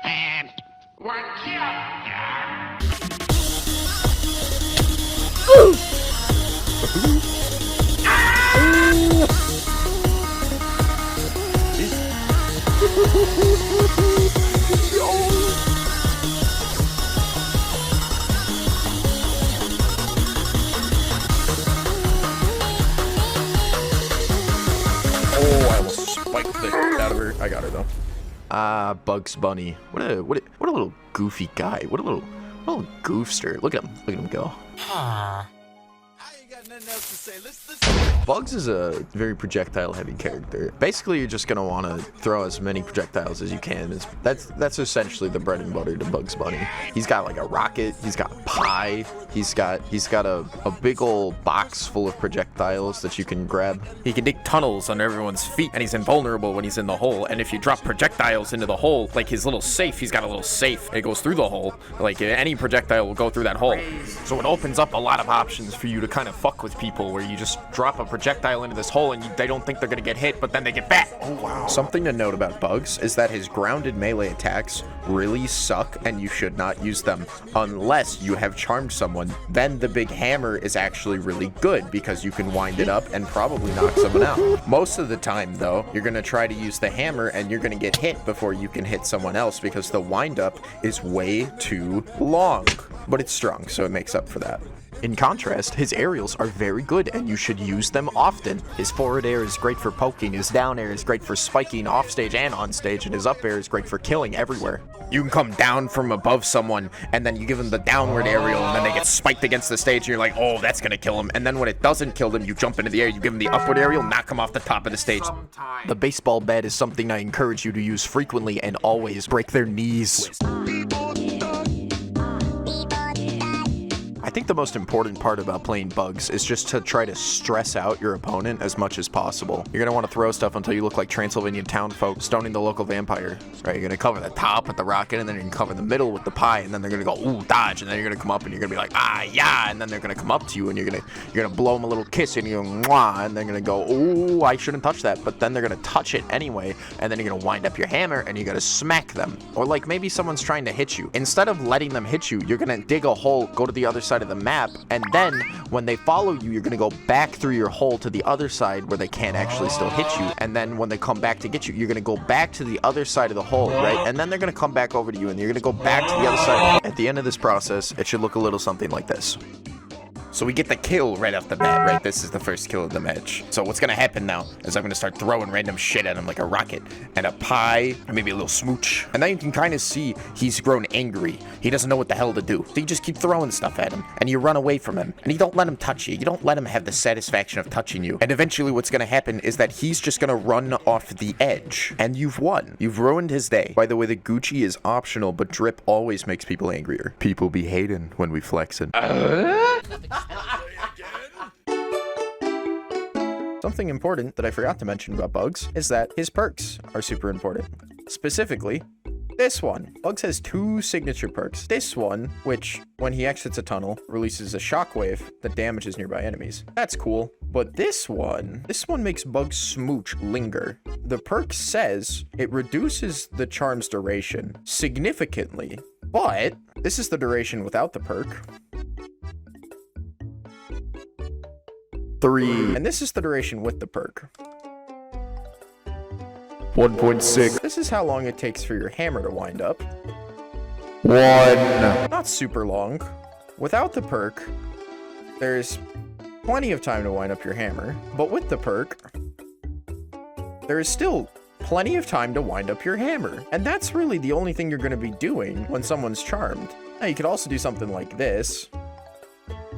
And one kill. Oh, I almost spiked the shit out of her. I got her though. Bugs Bunny. What a little goofy guy. What a little goofster. Look at him go. Bugs is a very projectile-heavy character. Basically, you're just gonna want to throw as many projectiles as you can. That's essentially the bread and butter to Bugs Bunny. He's got like a rocket. He's got pie. He's got a big old box full of projectiles that you can grab. He can dig tunnels under everyone's feet, and he's invulnerable when he's in the hole. And if you drop projectiles into the hole, like his little safe, he's got a little safe. It goes through the hole. Like any projectile will go through that hole. So it opens up a lot of options for you to kind of fuck with people, where you just drop a projectile into this hole and they don't think they're gonna get hit, but then they get back. Oh wow. Something to note about Bugs is that his grounded melee attacks really suck, and you should not use them unless you have charmed someone. Then the big hammer is actually really good because you can wind it up and probably knock someone out. Most of the time though, you're gonna try to use the hammer and you're gonna get hit before you can hit someone else because the wind up is way too long. But it's strong, so it makes up for that. In contrast, his aerials are very good and you should use them often. His forward air is great for poking, his down air is great for spiking off stage and on stage, and his up air is great for killing everywhere. You can come down from above someone and then you give them the downward aerial and then they get spiked against the stage and you're like, oh, that's gonna kill him. And then when it doesn't kill them, you jump into the air, you give them the upward aerial, knock them off the top of the stage. The baseball bat is something I encourage you to use frequently and always break their knees. I think the most important part about playing Bugs is just to try to stress out your opponent as much as possible. You're going to want to throw stuff until you look like Transylvanian town folk stoning the local vampire, right? You're going to cover the top with the rocket, and then you can cover the middle with the pie, and then they're going to go, ooh, dodge, and then you're going to come up, and you're going to be like, ah, yeah, and then they're going to come up to you, and you're going to blow them a little kiss, and you go, mwah, and they're going to go, ooh, I shouldn't touch that, but then they're going to touch it anyway, and then you're going to wind up your hammer, and you're going to smack them. Or like maybe someone's trying to hit you. Instead of letting them hit you, you're going to dig a hole, go to the other side of the map, and then when they follow you, you're gonna go back through your hole to the other side where they can't actually still hit you, and then when they come back to get you, you're gonna go back to the other side of the hole, right? And then they're gonna come back over to you and you're gonna go back to the other side. At the end of this process, it should look a little something like this. So we get the kill right off the bat, right? This is the first kill of the match. So what's gonna happen now is I'm gonna start throwing random shit at him like a rocket and a pie, or maybe a little smooch. And then you can kind of see he's grown angry. He doesn't know what the hell to do. So you just keep throwing stuff at him and you run away from him and you don't let him touch you. You don't let him have the satisfaction of touching you. And eventually what's gonna happen is that he's just gonna run off the edge and you've won. You've ruined his day. By the way, the Gucci is optional, but drip always makes people angrier. People be hating when we flexin'. Something important that I forgot to mention about Bugs is that his perks are super important. Specifically, this one. Bugs has two signature perks. This one, which, when he exits a tunnel, releases a shockwave that damages nearby enemies. That's cool. But this one makes Bugs' smooch linger. The perk says it reduces the charm's duration significantly, but this is the duration without the perk. 3. And this is the duration with the perk. 1.6. This is how long it takes for your hammer to wind up. 1. Not super long. Without the perk, there's plenty of time to wind up your hammer, but with the perk, there is still plenty of time to wind up your hammer. And that's really the only thing you're going to be doing when someone's charmed. Now, you could also do something like this,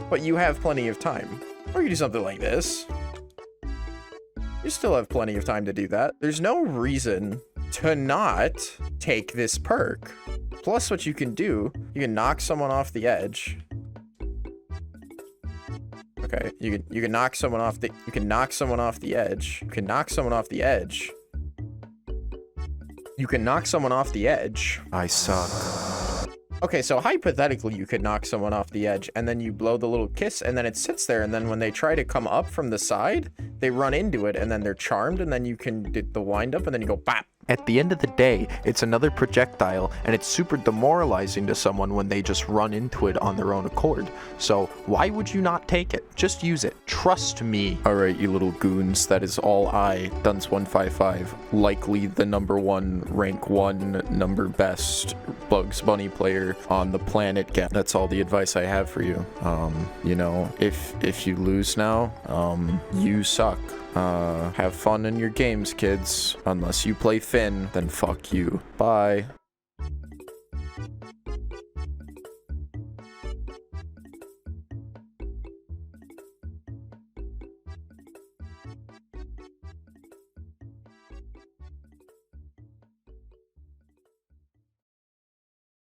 but you have plenty of time. Or you do something like this. You still have plenty of time to do that. There's no reason to not take this perk. Plus, what you can do, you can knock someone off the edge. Okay, you can knock someone off the edge. You can knock someone off the edge. You can knock someone off the edge. I suck. Okay, so hypothetically, you could knock someone off the edge, and then you blow the little kiss, and then it sits there, and then when they try to come up from the side, they run into it and then they're charmed, and then you can do the wind up and then you go bap. At the end of the day, it's another projectile, and it's super demoralizing to someone when they just run into it on their own accord. So why would you not take it? Just use it. Trust me. Alright, you little goons, that is all I, Dunce155, likely the number 1, rank 1, number best Bugs Bunny player on the planet get. That's all the advice I have for you. You know, if you lose now, you suck. Have fun in your games, kids. Unless you play Finn, then fuck you. Bye.